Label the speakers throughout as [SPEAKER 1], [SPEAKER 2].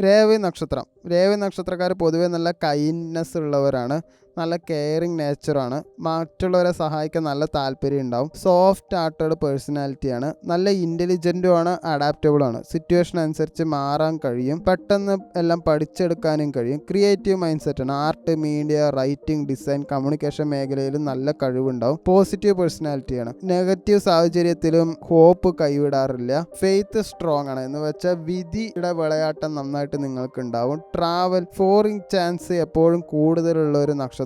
[SPEAKER 1] രേവതി നക്ഷത്രക്കാർ പൊതുവെ നല്ല കൈൻഡ്നെസ് ഉള്ളവരാണ്, നല്ല കെയറിങ് നേച്ചറാണ്, മറ്റുള്ളവരെ സഹായിക്കാൻ നല്ല താല്പര്യം ഉണ്ടാവും, സോഫ്റ്റ് ആർട്ടഡ് പേഴ്സണാലിറ്റിയാണ്, നല്ല ഇൻ്റലിജൻറ്റുമാണ്, അഡാപ്റ്റബിളാണ്, സിറ്റുവേഷൻ അനുസരിച്ച് മാറാൻ കഴിയും, പെട്ടെന്ന് എല്ലാം പഠിച്ചെടുക്കാനും കഴിയും, ക്രിയേറ്റീവ് മൈൻഡ് സെറ്റാണ്, art, media, writing, design, communication മേഖലയിലും നല്ല കഴിവുണ്ടാവും, പോസിറ്റീവ് പേഴ്സണാലിറ്റിയാണ്, നെഗറ്റീവ് സാഹചര്യത്തിലും ഹോപ്പ് കൈവിടാറില്ല, ഫെയ്ത്ത് സ്ട്രോങ് ആണ്, എന്ന് വെച്ചാൽ വിധിയുടെ വിളയാട്ടം നന്നായിട്ട് നിങ്ങൾക്ക് ഉണ്ടാവും, ട്രാവൽ ഫോറിൻ ചാൻസ് എപ്പോഴും കൂടുതലുള്ള ഒരു നക്ഷത്രമാണ്,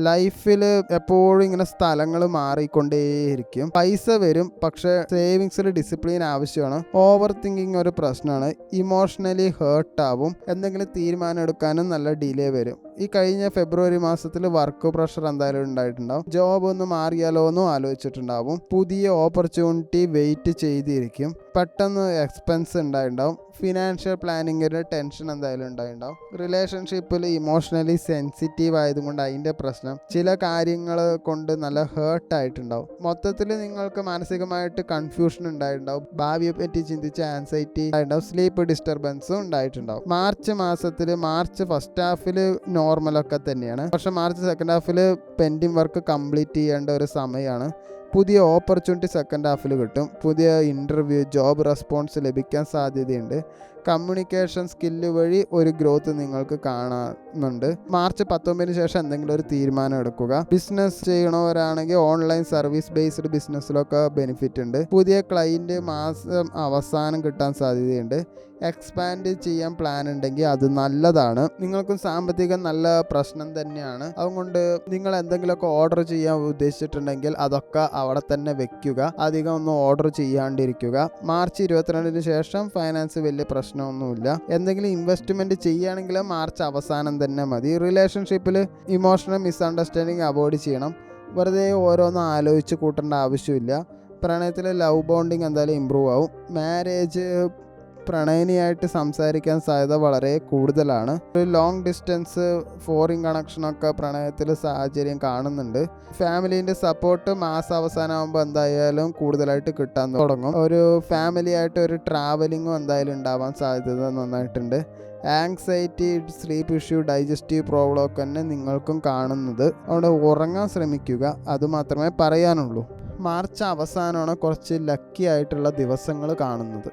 [SPEAKER 1] ലൈഫിൽ എപ്പോഴും ഇങ്ങനെ സ്ഥലങ്ങൾ മാറിക്കൊണ്ടേയിരിക്കും, പൈസ വരും പക്ഷെ സേവിങ്സിൽ ഡിസിപ്ലിൻ ആവശ്യമാണ്, ഓവർ തിങ്കിങ് ഒരു പ്രശ്നമാണ്, ഇമോഷണലി ഹേർട്ട് ആവും, എന്തെങ്കിലും തീരുമാനം എടുക്കാനും നല്ല ഡിലേ വരും. ഈ കഴിഞ്ഞ ഫെബ്രുവരി മാസത്തിൽ വർക്ക് പ്രഷർ എന്തായാലും ഉണ്ടായിട്ടുണ്ടാവും, ജോബ് ഒന്ന് മാറിയാലോ എന്നും ആലോചിച്ചിട്ടുണ്ടാവും, പുതിയ ഓപ്പർച്യൂണിറ്റി വെയിറ്റ് ചെയ്തിരിക്കും, പെട്ടെന്ന് എക്സ്പെൻസ് ഉണ്ടായിട്ടുണ്ടാവും, ഫിനാൻഷ്യൽ പ്ലാനിങ്ങിന് ടെൻഷൻ എന്തായാലും ഉണ്ടായിട്ടുണ്ടാവും, റിലേഷൻഷിപ്പിൽ ഇമോഷണലി സെൻസിറ്റീവ് ആയതുകൊണ്ട് അതിൻ്റെ പ്രശ്നം, ചില കാര്യങ്ങൾ കൊണ്ട് നല്ല ഹേർട്ട് ആയിട്ടുണ്ടാവും, മൊത്തത്തിൽ നിങ്ങൾക്ക് മാനസികമായിട്ട് കൺഫ്യൂഷൻ ഉണ്ടായിട്ടുണ്ടാവും, ഭാവിയെ പറ്റി ചിന്തിച്ച് ആൻസൈറ്റി ഉണ്ടായിട്ടുണ്ടാവും, സ്ലീപ്പ് ഡിസ്റ്റർബൻസും ഉണ്ടായിട്ടുണ്ടാവും. മാർച്ച് ഫസ്റ്റ് ഹാഫിൽ നോർമലൊക്കെ തന്നെയാണ്, പക്ഷെ മാർച്ച് സെക്കൻഡ് ഹാഫിൽ പെൻഡിങ് വർക്ക് കംപ്ലീറ്റ് ചെയ്യേണ്ട ഒരു സമയമാണ്, പുതിയ ഓപ്പർച്യൂണിറ്റി സെക്കൻഡ് ഹാഫിൽ കിട്ടും, പുതിയ ഇൻ്റർവ്യൂ, ജോബ് റെസ്പോൺസ് ലഭിക്കാൻ സാധ്യതയുണ്ട്, കമ്മ്യൂണിക്കേഷൻ സ്കില്ല് വഴി ഒരു ഗ്രോത്ത് നിങ്ങൾക്ക് കാണുന്നുണ്ട്. മാർച്ച് 19 ശേഷം എന്തെങ്കിലും ഒരു തീരുമാനം എടുക്കുക. ബിസിനസ് ചെയ്യണവരാണെങ്കിൽ ഓൺലൈൻ സർവീസ് ബേസ്ഡ് ബിസിനസ്സിലൊക്കെ ബെനിഫിറ്റ് ഉണ്ട്, പുതിയ ക്ലയൻറ്റ് മാസം അവസാനം കിട്ടാൻ സാധ്യതയുണ്ട്, എക്സ്പാൻഡ് ചെയ്യാൻ പ്ലാൻ ഉണ്ടെങ്കിൽ അത് നല്ലതാണ്. നിങ്ങൾക്കും സാമ്പത്തികം നല്ല പ്രശ്നം തന്നെയാണ്, അതുകൊണ്ട് നിങ്ങൾ എന്തെങ്കിലുമൊക്കെ ഓർഡർ ചെയ്യാൻ ഉദ്ദേശിച്ചിട്ടുണ്ടെങ്കിൽ അതൊക്കെ അവിടെ തന്നെ വെക്കുക, അധികം ഒന്നും ഓർഡർ ചെയ്യാണ്ടിരിക്കുക. മാർച്ച് 22 ശേഷം ഫൈനാൻസ് വലിയ പ്രശ്നമൊന്നുമില്ല, എന്തെങ്കിലും ഇൻവെസ്റ്റ്മെൻറ്റ് ചെയ്യുകയാണെങ്കിൽ മാർച്ച് അവസാനം തന്നെ മതി. റിലേഷൻഷിപ്പിൽ ഇമോഷണൽ മിസ്അണ്ടർസ്റ്റാൻഡിങ് അവോയ്ഡ് ചെയ്യണം, വെറുതെ ഓരോന്നും ആലോചിച്ച് കൂട്ടേണ്ട ആവശ്യമില്ല. പ്രണയത്തിൽ ലവ് ബോണ്ടിങ് എന്തായാലും ഇമ്പ്രൂവ് ആവും. മാരേജ് പ്രണയിനിയായിട്ട് സംസാരിക്കാൻ സാധ്യത വളരെ കൂടുതലാണ്. ഒരു ലോങ് ഡിസ്റ്റൻസ് ഫോറിൻ കണക്ഷനൊക്കെ പ്രണയത്തിൽ സാഹചര്യം കാണുന്നുണ്ട്. ഫാമിലീൻ്റെ സപ്പോർട്ട് മാസാവസാനമാകുമ്പോൾ എന്തായാലും കൂടുതലായിട്ട് കിട്ടാൻ തുടങ്ങും. ഒരു ഫാമിലി ആയിട്ട് ഒരു ട്രാവലിങ്ങും എന്തായാലും ഉണ്ടാവാൻ സാധ്യത നന്നായിട്ടുണ്ട്. Anxiety, sleep issue, digestive problem ഒക്കെ തന്നെ നിങ്ങൾക്കും കാണുന്നത്, അവിടെ ഉറങ്ങാൻ ശ്രമിക്കുക, അതുമാത്രമേ പറയാനുള്ളൂ. മാർച്ച് അവസാനമാണ് കുറച്ച് ലക്കി ആയിട്ടുള്ള ദിവസങ്ങൾ കാണുന്നത്.